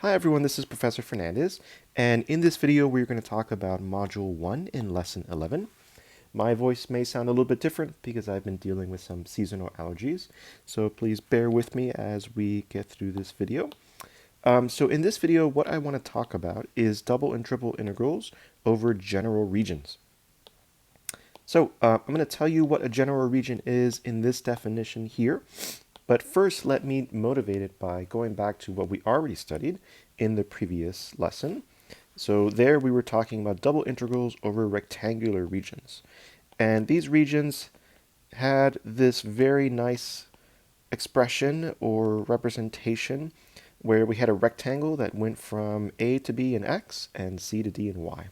Hi everyone, this is Professor Fernandez, and in this video we're going to talk about Module 1 in Lesson 11. My voice may sound a little bit different because I've been dealing with some seasonal allergies, so please bear with me as we get through this video. So in this video, what I want to talk about is double and triple integrals over general regions. So I'm going to tell you what a general region is in this definition here. But first, let me motivate it by going back to what we already studied in the previous lesson. So there we were talking about double integrals over rectangular regions. And these regions had this very nice expression or representation where we had a rectangle that went from A to B in X and C to D in Y.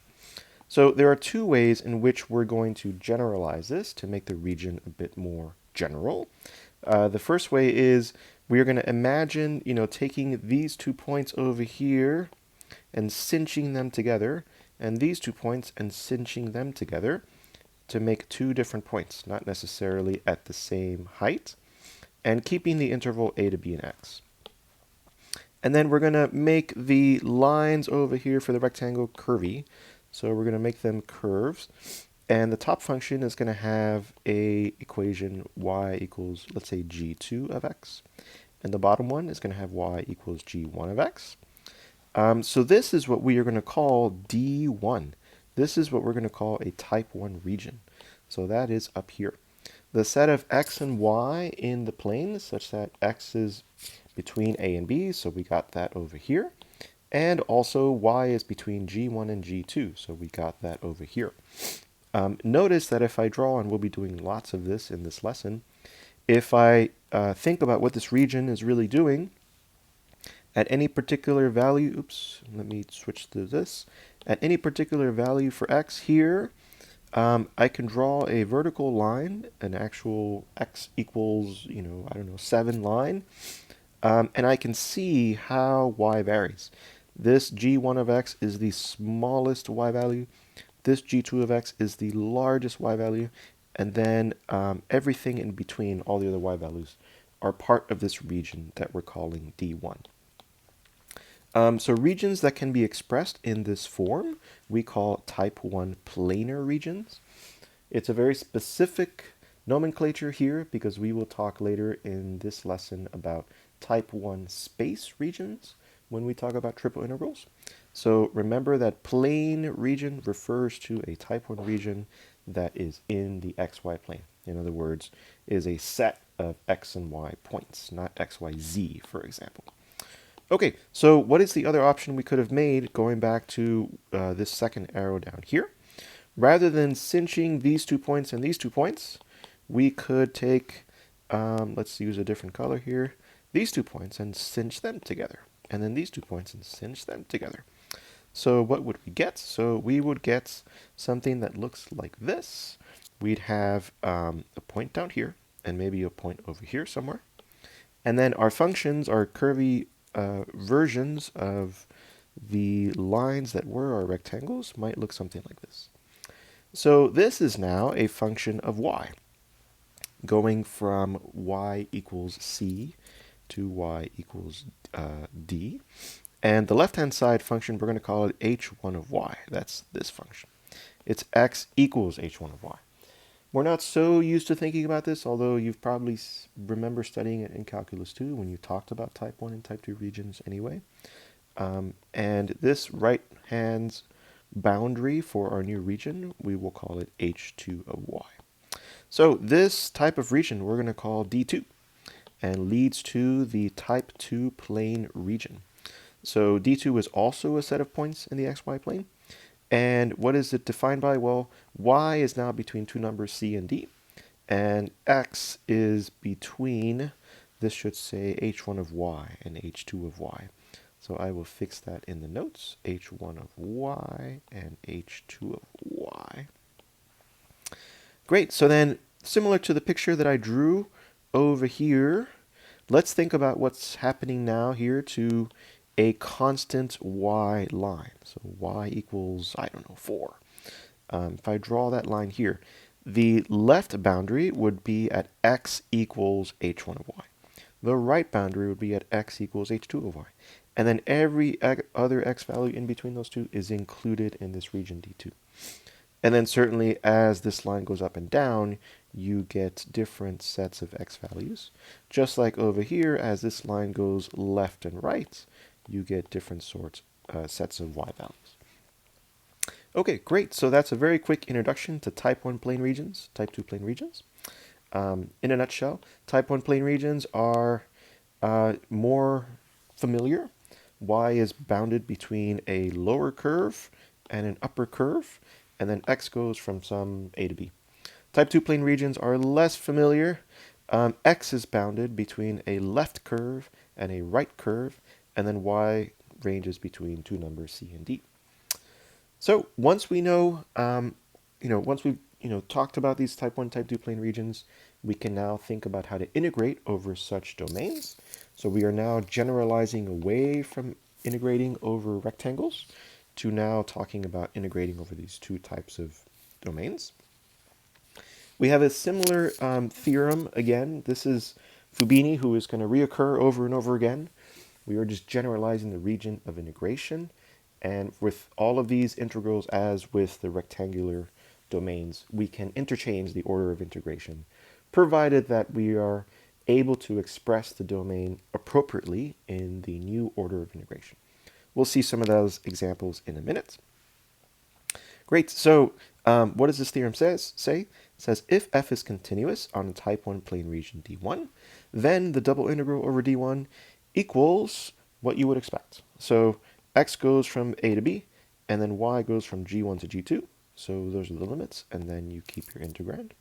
So there are two ways in which we're going to generalize this to make the region a bit more general. The first way is we're going to imagine, taking these 2 points over here and cinching them together, and these 2 points and cinching them together to make two different points, not necessarily at the same height, and keeping the interval a to b in x. And then we're going to make the lines over here for the rectangle curvy. So we're going to make them curves. And the top function is going to have a equation y equals, let's say, g2 of x. And the bottom one is going to have y equals g1 of x. So this is what we are going to call D1. This is what we're going to call a type 1 region. So that is up here. The set of x and y in the plane such that x is between a and b, so we got that over here. And also y is between g1 and g2, so we got that over here. Notice that if I draw, and we'll be doing lots of this in this lesson, if I think about what this region is really doing, at any particular value, oops, let me switch to this. At any particular value for x here, I can draw a vertical line, an actual x equals, 7 line, and I can see how y varies. This g1 of x is the smallest y value. This g2 of x is the largest y value, and then everything in between, all the other y values, are part of this region that we're calling D1. So regions that can be expressed in this form, we call type 1 planar regions. It's a very specific nomenclature here because we will talk later in this lesson about type 1 space regions when we talk about triple integrals. So remember that plane region refers to a type 1 region that is in the xy plane. In other words, is a set of x and y points, not x, y, z, for example. Okay, so what is the other option we could have made going back to this second arrow down here? Rather than cinching these 2 points and these 2 points, we could take, let's use a different color here, these 2 points and cinch them together. And then these 2 points and cinch them together. So what would we get? So we would get something that looks like this. We'd have a point down here and maybe a point over here somewhere. And then our functions, our curvy versions of the lines that were our rectangles might look something like this. So this is now a function of y, going from y equals c to y equals d. And the left-hand side function, we're going to call it h1 of y. That's this function. It's x equals h1 of y. We're not so used to thinking about this, although you've probably remember studying it in Calculus 2 when you talked about type 1 and type 2 regions anyway. And this right-hand boundary for our new region, we will call it h2 of y. So this type of region we're going to call D2 and leads to the type 2 plane region. So D2 is also a set of points in the xy plane. And what is it defined by? Well, y is now between two numbers c and d, and x is between, this should say h1 of y and h2 of y. So I will fix that in the notes, h1 of y and h2 of y. Great, so then similar to the picture that I drew over here, let's think about what's happening now here to a constant y line. So y equals, 4. If I draw that line here, the left boundary would be at x equals h1 of y. The right boundary would be at x equals h2 of y. and then every other x value in between those two is included in this region D2. And then certainly as this line goes up and down, you get different sets of x values. Just like over here, as this line goes left and right, you get different sets of y values. Okay, great. So that's a very quick introduction to type 1 plane regions, type 2 plane regions. In a nutshell, type 1 plane regions are more familiar. Y is bounded between a lower curve and an upper curve, and then x goes from some a to b. Type 2 plane regions are less familiar. X is bounded between a left curve and a right curve, and then y ranges between two numbers c and d. So once we know, once we've talked about these type 1, type 2 plane regions, we can now think about how to integrate over such domains. So we are now generalizing away from integrating over rectangles to now talking about integrating over these two types of domains. We have a similar theorem again. This is Fubini, who is going to reoccur over and over again. We are just generalizing the region of integration. And with all of these integrals, as with the rectangular domains, we can interchange the order of integration, provided that we are able to express the domain appropriately in the new order of integration. We'll see some of those examples in a minute. Great. So what does this theorem say? It says if f is continuous on a type 1 plane region D1, then the double integral over D1 equals what you would expect. So x goes from a to b, and then y goes from g1 to g2. So those are the limits, and then you keep your integrand.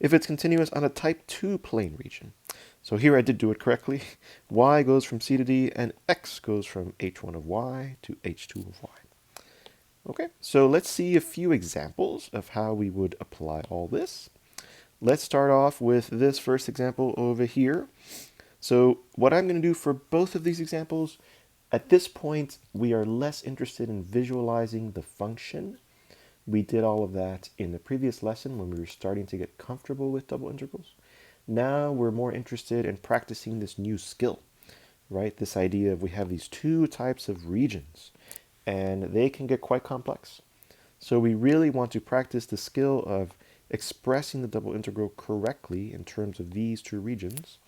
If it's continuous on a type 2 plane region, so here I did do it correctly, y goes from c to d, and x goes from h1 of y to h2 of y. Okay, so let's see a few examples of how we would apply all this. Let's start off with this first example over here. So what I'm going to do for both of these examples, at this point, we are less interested in visualizing the function. We did all of that in the previous lesson when we were starting to get comfortable with double integrals. Now we're more interested in practicing this new skill, right? This idea of we have these two types of regions, and they can get quite complex. So we really want to practice the skill of expressing the double integral correctly in terms of these two regions.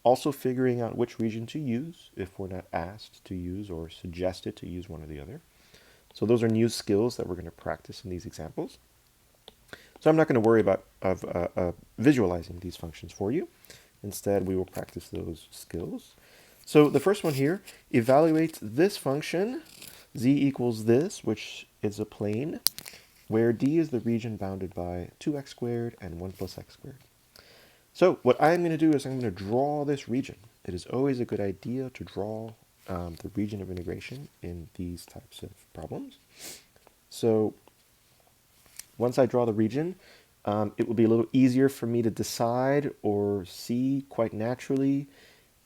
Also figuring out which region to use if we're not asked to use or suggested to use one or the other. So those are new skills that we're going to practice in these examples. So I'm not going to worry about visualizing these functions for you. Instead, we will practice those skills. So the first one here, evaluate this function, z equals this, which is a plane, where d is the region bounded by 2x squared and 1 plus x squared. So what I'm going to do is I'm going to draw this region. It is always a good idea to draw the region of integration in these types of problems. So once I draw the region, it will be a little easier for me to decide or see quite naturally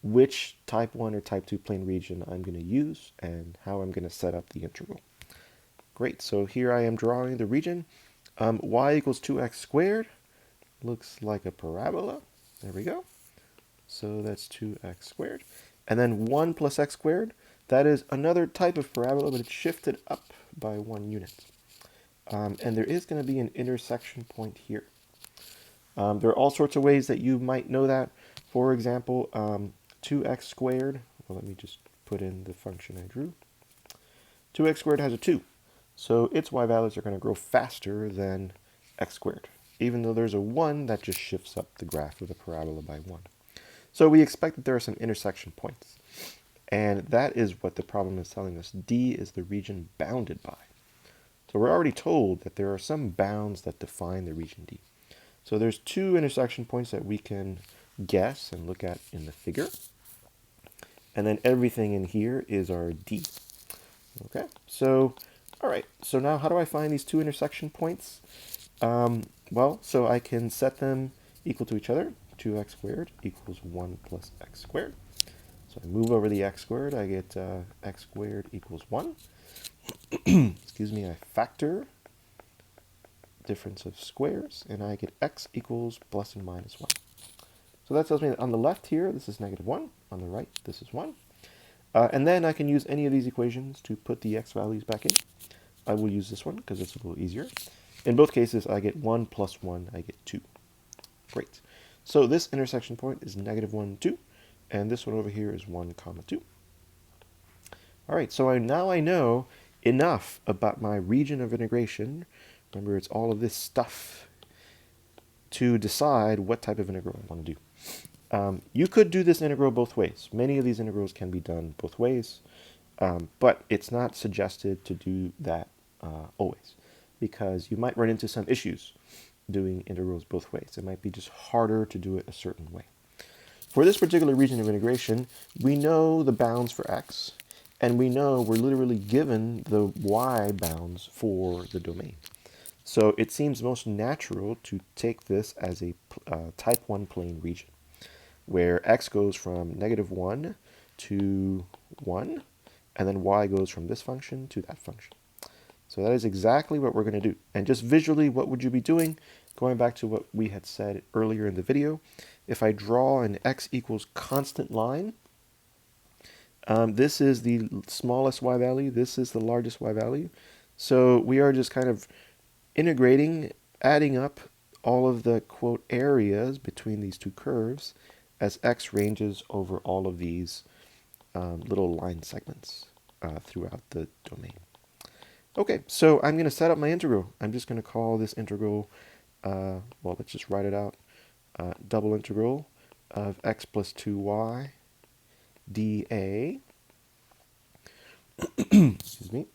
which type 1 or type 2 plane region I'm going to use and how I'm going to set up the integral. Great, so here I am drawing the region. Y equals 2x squared. Looks like a parabola. There we go. So that's 2x squared. And then 1 plus x squared, that is another type of parabola, but it's shifted up by 1 unit. And there is going to be an intersection point here. There are all sorts of ways that you might know that. For example, 2x squared, well, let me just put in the function I drew. 2x squared has a 2. So its y values are going to grow faster than x squared, even though there's a 1 that just shifts up the graph of the parabola by 1. So we expect that there are some intersection points. And that is what the problem is telling us. D is the region bounded by. So we're already told that there are some bounds that define the region D. So there's 2 intersection points that we can guess and look at in the figure. And then everything in here is our D. Okay, so, all right. So now how do I find these 2 intersection points? Well, so I can set them equal to each other. 2x squared equals 1 plus x squared. So I move over the x squared, I get x squared equals 1. Excuse me, I factor difference of squares, and I get x equals plus and minus 1. So that tells me that on the left here, this is negative 1. On the right, this is 1. And then I can use any of these equations to put the x values back in. I will use this one because it's a little easier. In both cases, I get 1 plus 1, I get 2. Great. So this intersection point is -1, 2, and this one over here is 1, comma 2. All right, so now I know enough about my region of integration. Remember, it's all of this stuff to decide what type of integral I want to do. You could do this integral both ways. Many of these integrals can be done both ways, but it's not suggested to do that always, because you might run into some issues doing integrals both ways. It might be just harder to do it a certain way. For this particular region of integration, we know the bounds for x, and we know we're literally given the y bounds for the domain. So it seems most natural to take this as a type 1 plane region, where x goes from -1 to 1, and then y goes from this function to that function. So that is exactly what we're going to do. And just visually, what would you be doing? Going back to what we had said earlier in the video, if I draw an x equals constant line, this is the smallest y value, this is the largest y value. So we are just kind of integrating, adding up all of the, quote, areas between these two curves as x ranges over all of these little line segments throughout the domain. Okay, so I'm going to set up my integral. I'm just going to call this integral, well, let's just write it out, double integral of x plus 2y dA. Excuse me.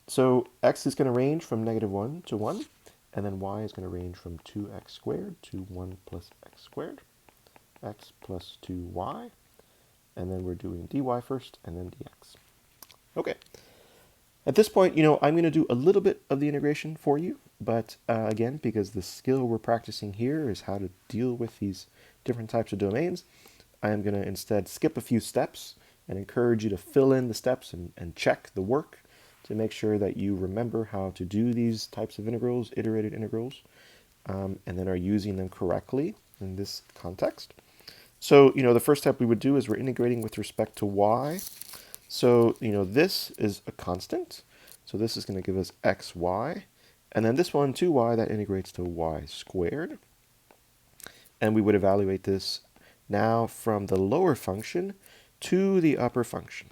So x is going to range from -1 to 1, and then y is going to range from 2x squared to 1 plus x squared, x plus 2y, and then we're doing dy first, and then dx. Okay. At this point, I'm going to do a little bit of the integration for you, but again, because the skill we're practicing here is how to deal with these different types of domains, I am going to instead skip a few steps and encourage you to fill in the steps and check the work to make sure that you remember how to do these types of integrals, iterated integrals, and then are using them correctly in this context. So, the first step we would do is we're integrating with respect to y. So, this is a constant. So this is going to give us xy. And then this one, 2y, that integrates to y squared. And we would evaluate this now from the lower function to the upper function.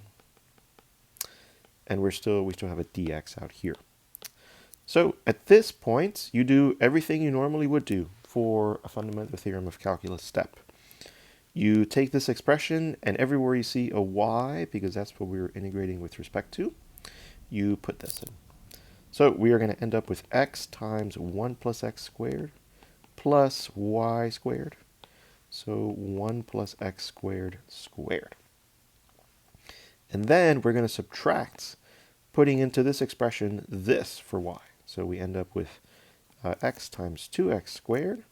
And we still have a dx out here. So at this point, you do everything you normally would do for a fundamental theorem of calculus step. You take this expression, and everywhere you see a y, because that's what we're integrating with respect to, you put this in. So we are going to end up with x times 1 plus x squared plus y squared. So 1 plus x squared squared. And then we're going to subtract, putting into this expression this for y. So we end up with x times 2x squared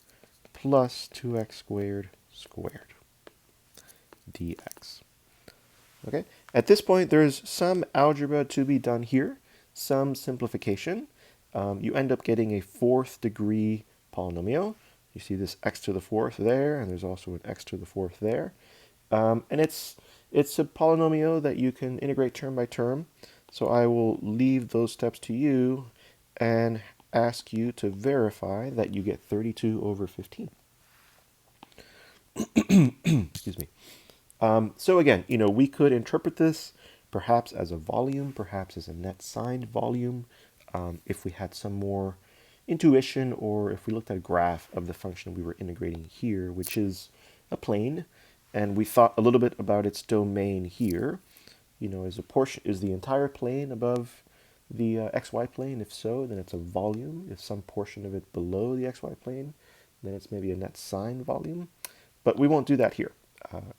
plus 2x squared squared dx. Okay. At this point, there's some algebra to be done here, some simplification. You end up getting a 4th degree polynomial. You see this x to the 4th there, and there's also an x to the 4th there. And it's a polynomial that you can integrate term by term. So I will leave those steps to you and ask you to verify that you get 32 over 15. Excuse me. So again, we could interpret this perhaps as a volume, perhaps as a net signed volume, if we had some more intuition, or if we looked at a graph of the function we were integrating here, which is a plane, and we thought a little bit about its domain here. Is the entire plane above the xy plane? If so, then it's a volume. If some portion of it below the xy plane, then it's maybe a net signed volume. But we won't do that here.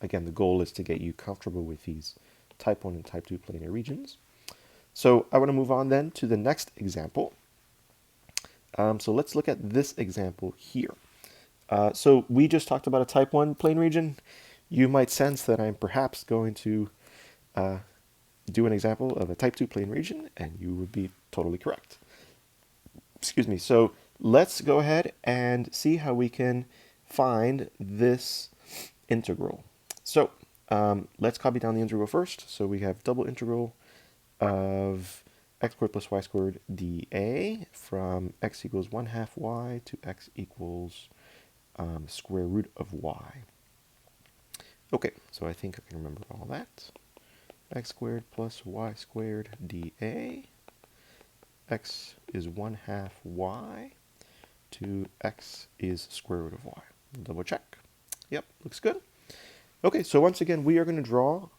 Again, the goal is to get you comfortable with these type 1 and type 2 planar regions. So I want to move on then to the next example. So let's look at this example here. So we just talked about a type 1 plane region. You might sense that I'm perhaps going to do an example of a type 2 plane region, and you would be totally correct. Excuse me. So let's go ahead and see how we can find this integral. So Let's copy down the integral first. So we have double integral of x squared plus y squared dA from x equals 1/2 y to x equals square root of y. Okay, so I think I can remember all that. X squared plus y squared dA. X is 1/2 y to x is square root of y. Double check. Yep, looks good. Okay, so once again, we are going to draw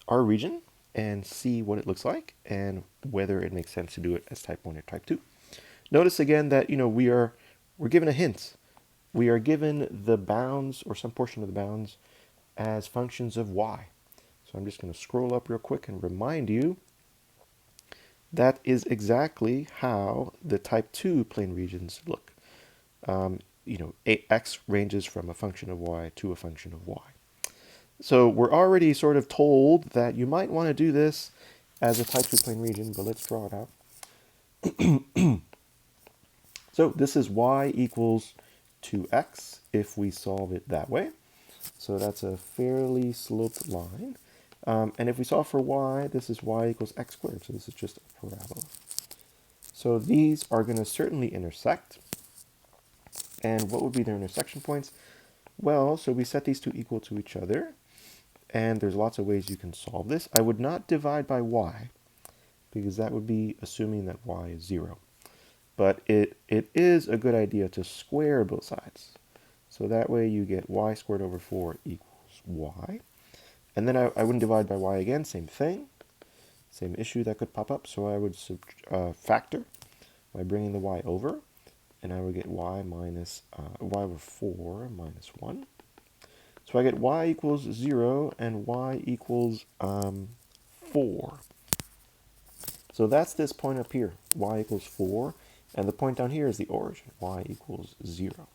our region and see what it looks like and whether it makes sense to do it as type 1 or type 2. Notice again that, we're given a hint. We are given the bounds or some portion of the bounds as functions of y. So I'm just going to scroll up real quick and remind you that is exactly how the type 2 plane regions look. X ranges from a function of y to a function of y. So we're already sort of told that you might want to do this as a type 2 plane region, but let's draw it out. So this is y equals 2x if we solve it that way. So that's a fairly sloped line. And if we solve for y, this is y equals x squared. So this is just a parabola. So these are going to certainly intersect. And what would be their intersection points? Well, so we set these two equal to each other. And there's lots of ways you can solve this. I would not divide by y, because that would be assuming that y is 0. But it is a good idea to square both sides. So that way you get y squared over 4 equals y. And then I wouldn't divide by y again, same thing. Same issue that could pop up. So I would factor by bringing the y over. And I would get y minus y over 4 minus 1. So I get y equals 0 and y equals 4. So that's this point up here, y equals 4. And the point down here is the origin, y equals 0.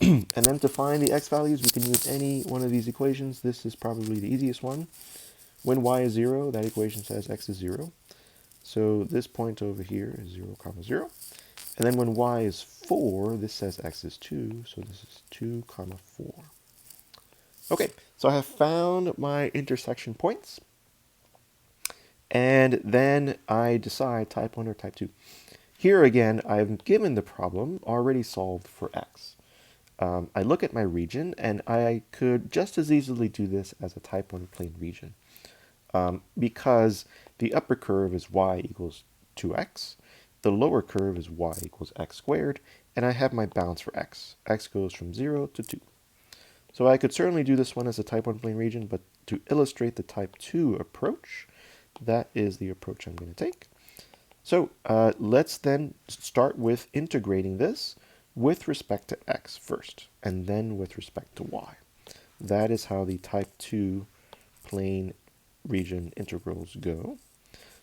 And then to find the x values, we can use any one of these equations. This is probably the easiest one. When y is 0, that equation says x is 0. So this point over here is 0, 0. And then when y is 4, this says x is 2. So this is 2, 4. Okay, so I have found my intersection points. And then I decide type 1 or type 2. Here again, I've given the problem already solved for x. I look at my region, and I could just as easily do this as a type 1 plane region. Because the upper curve is y equals 2x, the lower curve is y equals x squared, and I have my bounds for x. X goes from 0 to 2. So I could certainly do this one as a type 1 plane region, but to illustrate the type 2 approach, that is the approach I'm going to take. So let's then start with integrating this with respect to x first, and then with respect to y. That is how the type 2 plane region integrals go.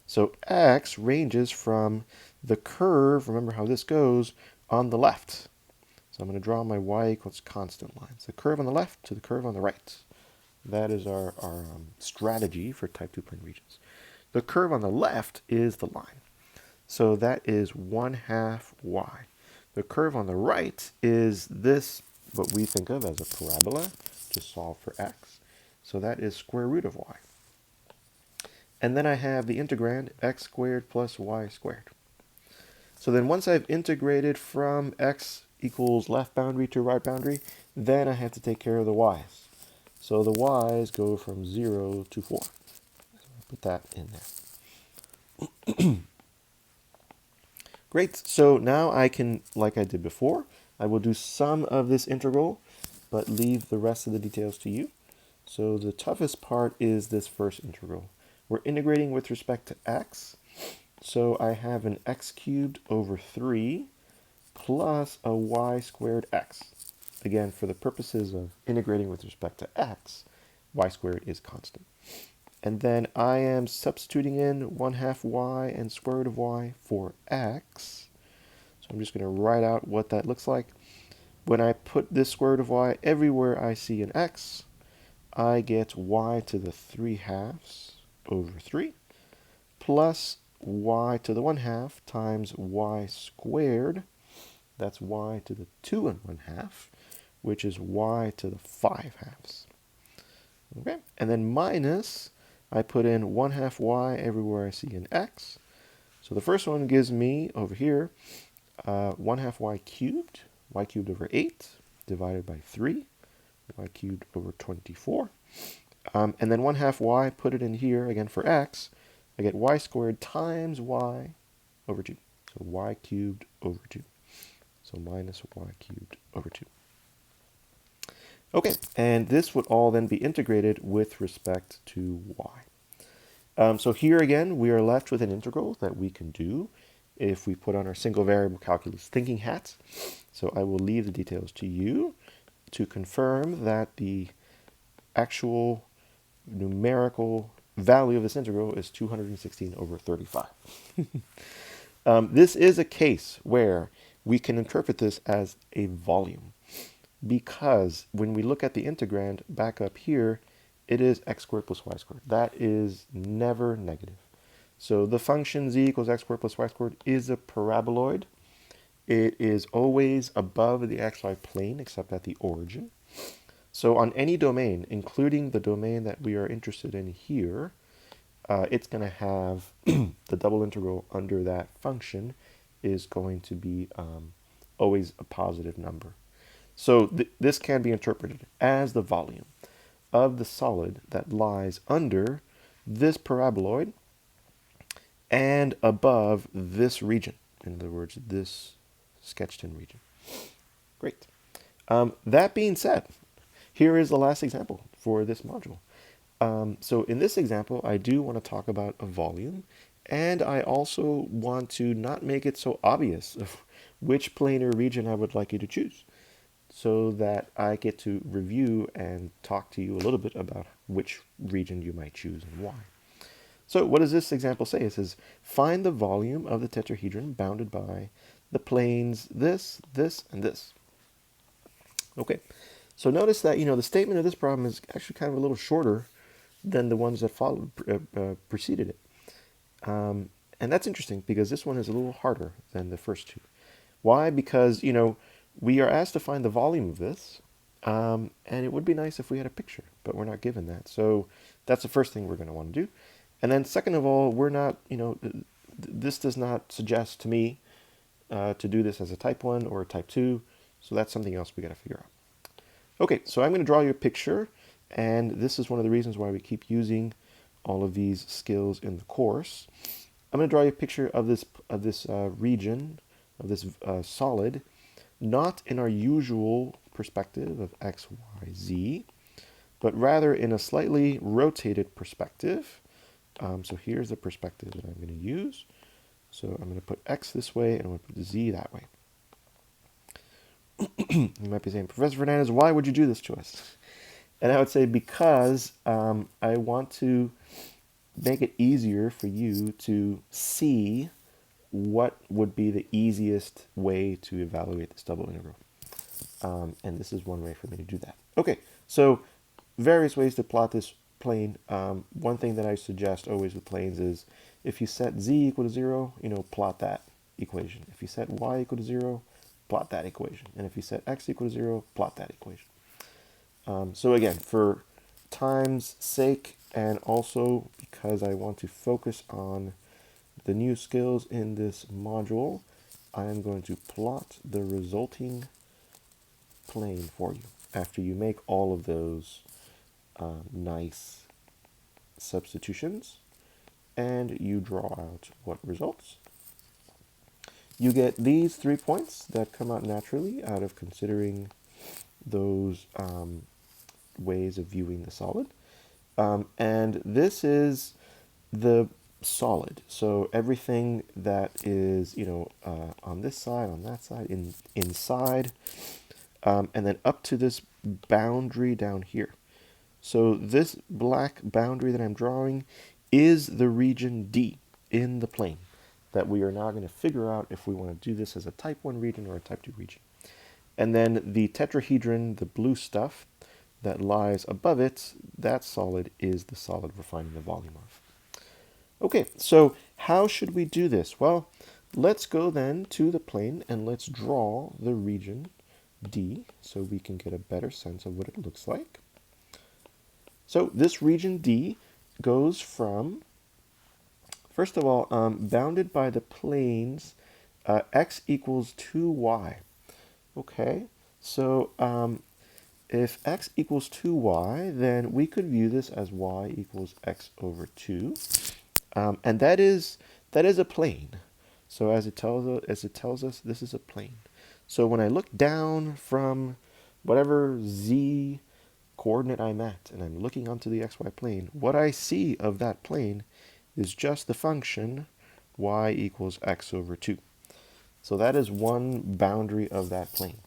So x ranges from the curve, remember how this goes, on the left. So I'm going to draw my y equals constant lines. The curve on the left to the curve on the right. That is our strategy for type 2 plane regions. The curve on the left is the line. So that is 1/2 y. The curve on the right is this, what we think of as a parabola, to solve for x. So that is square root of y. And then I have the integrand, x squared plus y squared. So then once I've integrated from x equals left boundary to right boundary, then I have to take care of the y's. So the y's go from 0 to 4. So I put that in there. Great, so now I can, like I did before, I will do some of this integral, but leave the rest of the details to you. So the toughest part is this first integral. We're integrating with respect to x, so I have an x cubed over 3 plus a y squared x. Again, for the purposes of integrating with respect to x, y squared is constant. And then I am substituting in 1/2 y and square root of y for x. So I'm just going to write out what that looks like. When I put this square root of y everywhere I see an x, I get y to the 3/2 over 3 plus y to the 1/2 times y squared. That's y to the 2 1/2, which is y to the 5/2. Okay, and then minus, I put in 1/2 y everywhere I see an x. So the first one gives me, over here, 1/2 y cubed over 8, divided by 3, y cubed over 24. And then 1/2 y, put it in here, again for x, I get y squared times y over 2. So y cubed over 2. So minus y cubed over 2. Okay, and this would all then be integrated with respect to y. So here again, we are left with an integral that we can do if we put on our single variable calculus thinking hat. So I will leave the details to you to confirm that the actual numerical value of this integral is 216 over 35. This is a case where we can interpret this as a volume, because when we look at the integrand back up here, it is x squared plus y squared. That is never negative. So the function z equals x squared plus y squared is a paraboloid. It is always above the xy plane except at the origin. So on any domain, including the domain that we are interested in here, it's going to have the double integral under that function is going to be always a positive number. So this can be interpreted as the volume of the solid that lies under this paraboloid and above this region. In other words, this sketched in region. Great. That being said, here is the last example for this module. So in this example, I do want to talk about a volume, and I also want to not make it so obvious of which planar region I would like you to choose, so that I get to review and talk to you a little bit about which region you might choose and why. So what does this example say? It says, find the volume of the tetrahedron bounded by the planes this, this, and this. Okay, so notice that, the statement of this problem is actually kind of a little shorter than the ones that followed, preceded it. And that's interesting because this one is a little harder than the first two. Why? Because, we are asked to find the volume of this, and it would be nice if we had a picture, but we're not given that. So that's the first thing we're going to want to do. And then second of all, we're not, this does not suggest to me to do this as a type 1 or a type 2, so that's something else we got to figure out. Okay, so I'm going to draw you a picture, and this is one of the reasons why we keep using all of these skills in the course. I'm going to draw you a picture of this region, of this solid, not in our usual perspective of x, y, z, but rather in a slightly rotated perspective. So here's the perspective that I'm going to use. So I'm going to put x this way, and I'm going to put z that way. You might be saying, Professor Fernandez, why would you do this to us? And I would say because I want to make it easier for you to see what would be the easiest way to evaluate this double integral. And this is one way for me to do that. Okay, so various ways to plot this plane. One thing that I suggest always with planes is if you set z equal to 0, plot that equation. If you set y equal to 0, plot that equation. And if you set x equal to 0, plot that equation. So again, for time's sake, and also because I want to focus on the new skills in this module, I am going to plot the resulting plane for you after you make all of those nice substitutions and you draw out what results. You get these 3 points that come out naturally out of considering those ways of viewing the solid. And this is the solid. So everything that is, on this side, on that side, inside, and then up to this boundary down here. So this black boundary that I'm drawing is the region D in the plane that we are now going to figure out if we want to do this as a type 1 region or a type 2 region. And then the tetrahedron, the blue stuff that lies above it, that solid is the solid we're finding the volume of. Okay, so how should we do this? Well, let's go then to the plane and let's draw the region D so we can get a better sense of what it looks like. So this region D goes from, first of all, bounded by the planes x equals 2y. Okay, so if x equals 2y, then we could view this as y equals x over 2. And that is a plane. So as it tells us, this is a plane. So when I look down from whatever z coordinate I'm at, and I'm looking onto the xy plane, what I see of that plane is just the function y equals x over 2. So that is one boundary of that plane.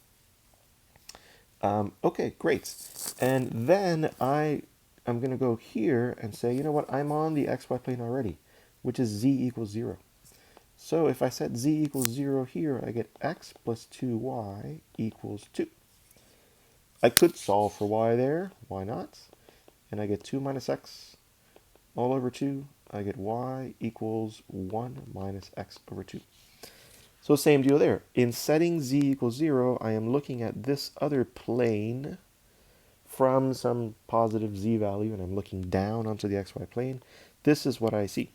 Okay, great. And then I'm going to go here and say, you know what, I'm on the xy plane already, which is z equals 0. So if I set z equals 0 here, I get x plus 2y equals 2. I could solve for y there, why not? And I get 2 minus x all over 2. I get y equals 1 minus x over 2. So same deal there. In setting z equals 0, I am looking at this other plane from some positive z value, and I'm looking down onto the xy plane. This is what I see.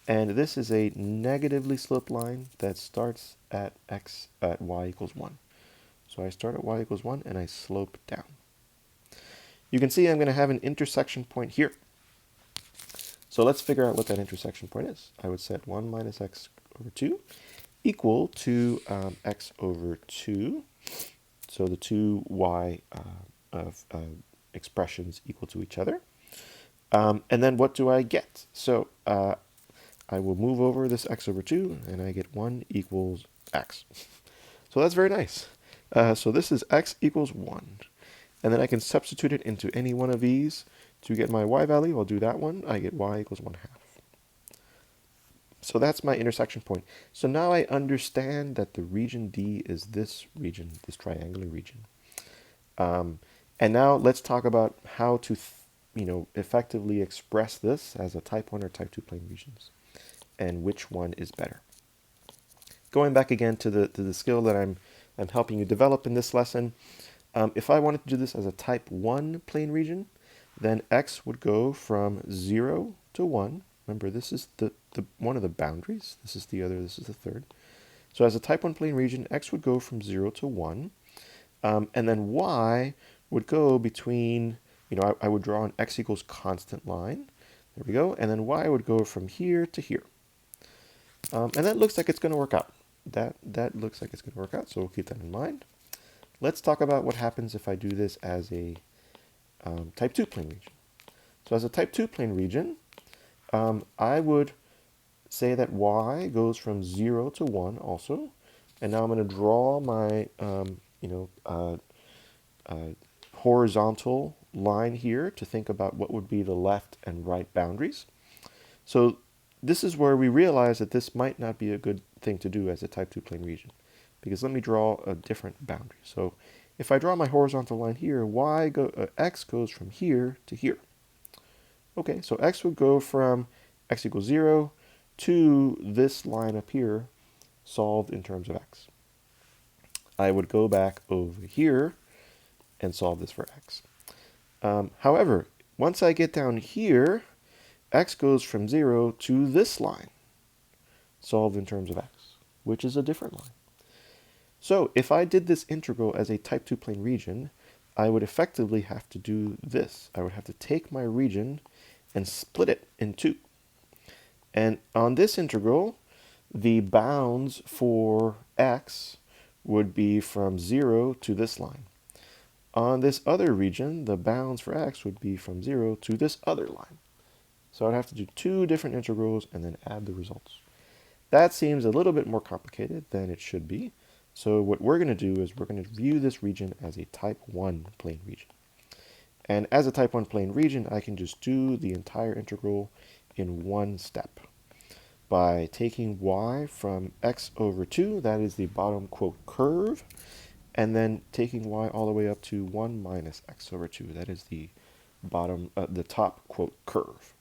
And this is a negatively sloped line that starts at y equals 1. So I start at y equals 1 and I slope down. You can see I'm going to have an intersection point here. So let's figure out what that intersection point is. I would set 1 minus x over 2 equal to x over 2. So the two y expressions equal to each other. And then what do I get? So I will move over this x over 2, and I get 1 equals x. So that's very nice. So this is x equals 1. And then I can substitute it into any one of these to get my y value. I'll do that one. I get y equals 1/2. So that's my intersection point. So now I understand that the region D is this region, this triangular region. And now let's talk about how to effectively express this as a type 1 or type 2 plane regions, and which one is better. Going back again to the skill that I'm helping you develop in this lesson, if I wanted to do this as a type 1 plane region, then x would go from 0 to 1. Remember, this is the one of the boundaries. This is the other, this is the third. So as a type 1 plane region, x would go from 0 to 1. And then y would go between, I would draw an x equals constant line. There we go. And then y would go from here to here. And that looks like it's going to work out. That looks like it's going to work out, so we'll keep that in mind. Let's talk about what happens if I do this as a type 2 plane region. So as a type 2 plane region, I would say that y goes from 0 to 1 also. And now I'm going to draw my horizontal line here to think about what would be the left and right boundaries. So this is where we realize that this might not be a good thing to do as a type 2 plane region, because let me draw a different boundary. So if I draw my horizontal line here, x goes from here to here. Okay, so x would go from x equals 0 to this line up here, solved in terms of x. I would go back over here and solve this for x. However, once I get down here, x goes from 0 to this line, solved in terms of x, which is a different line. So if I did this integral as a type 2 plane region, I would effectively have to do this. I would have to take my region and split it in two. And on this integral, the bounds for x would be from 0 to this line. On this other region, the bounds for x would be from 0 to this other line. So I'd have to do two different integrals and then add the results. That seems a little bit more complicated than it should be. So what we're going to do is we're going to view this region as a type 1 plane region. And as a type 1 plane region, I can just do the entire integral in one step by taking y from x over 2, that is the bottom quote curve, and then taking y all the way up to 1 minus x over 2, that is the bottom, the top quote curve.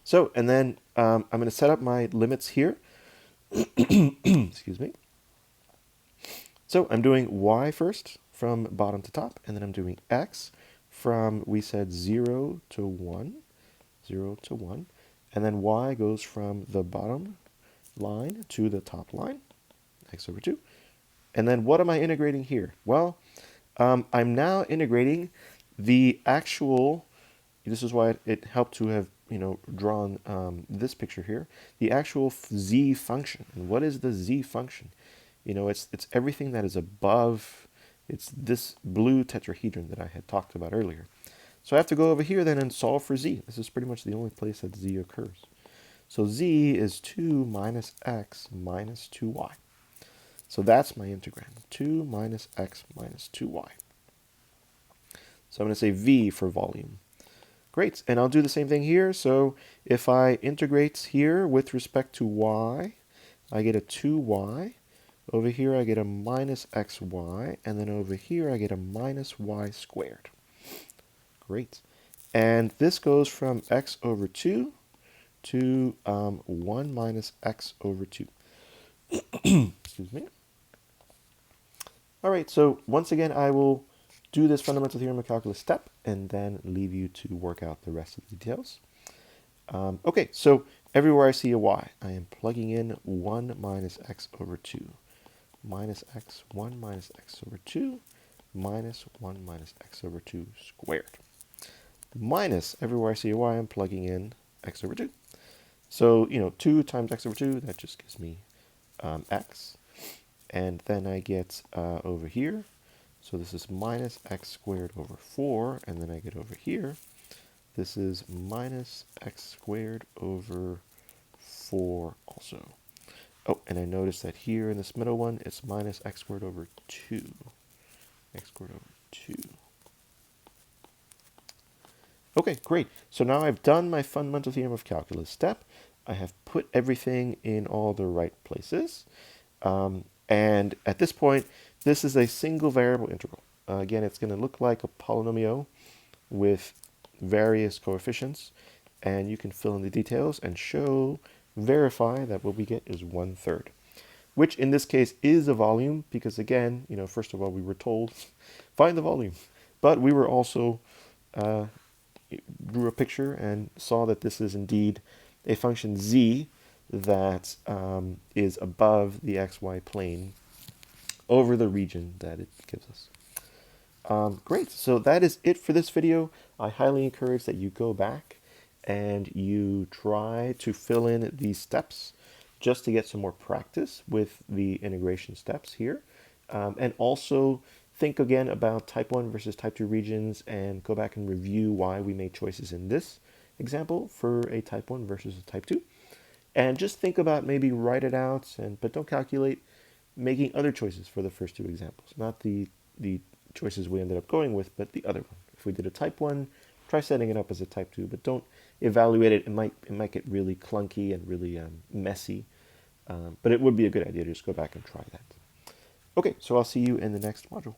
So, and then I'm going to set up my limits here. Excuse me. So I'm doing y first from bottom to top, and then I'm doing x from, we said 0 to 1, 0 to 1, and then y goes from the bottom line to the top line, x over 2. And then what am I integrating here? Well, I'm now integrating the actual, this is why it helped to have, drawn this picture here, the actual z function. And what is the z function? It's everything that is above, it's this blue tetrahedron that I had talked about earlier. So I have to go over here then and solve for z. This is pretty much the only place that z occurs. So z is 2 minus x minus 2y. So that's my integrand, 2 minus x minus 2y. So I'm going to say v for volume. Great, and I'll do the same thing here. So if I integrate here with respect to y, I get a 2y. Over here I get a minus xy, and then over here I get a minus y squared. Great. And this goes from x over 2 to 1 minus x over 2. Excuse me. All right, so once again, I will do this fundamental theorem of calculus step and then leave you to work out the rest of the details. Okay, so everywhere I see a y, I am plugging in 1 minus x over 2, minus x, 1 minus x over 2, minus 1 minus x over 2 squared. Minus, everywhere I see a y, I'm plugging in x over 2. So, 2 times x over 2, that just gives me x. And then I get over here, so this is minus x squared over 4, and then I get over here, this is minus x squared over 4 also. Oh, and I notice that here in this middle one, it's minus x squared over 2. X squared over 2. Okay, great. So now I've done my fundamental theorem of calculus step. I have put everything in all the right places. And at this point, this is a single variable integral. Again, it's going to look like a polynomial with various coefficients. And you can fill in the details and verify that what we get is 1/3. Which in this case is a volume because again, first of all, we were told, find the volume. But we were also drew a picture and saw that this is indeed a function z that is above the xy plane over the region that it gives us. Great, so that is it for this video. I highly encourage that you go back and you try to fill in these steps just to get some more practice with the integration steps here. And also think again about type 1 versus type 2 regions and go back and review why we made choices in this example for a type 1 versus a type 2. And just think about maybe write it out, but don't calculate making other choices for the first two examples. Not the choices we ended up going with, but the other one. If we did a type 1, try setting it up as a type 2, but don't evaluate it. It might get really clunky and really messy. But it would be a good idea to just go back and try that. Okay, so I'll see you in the next module.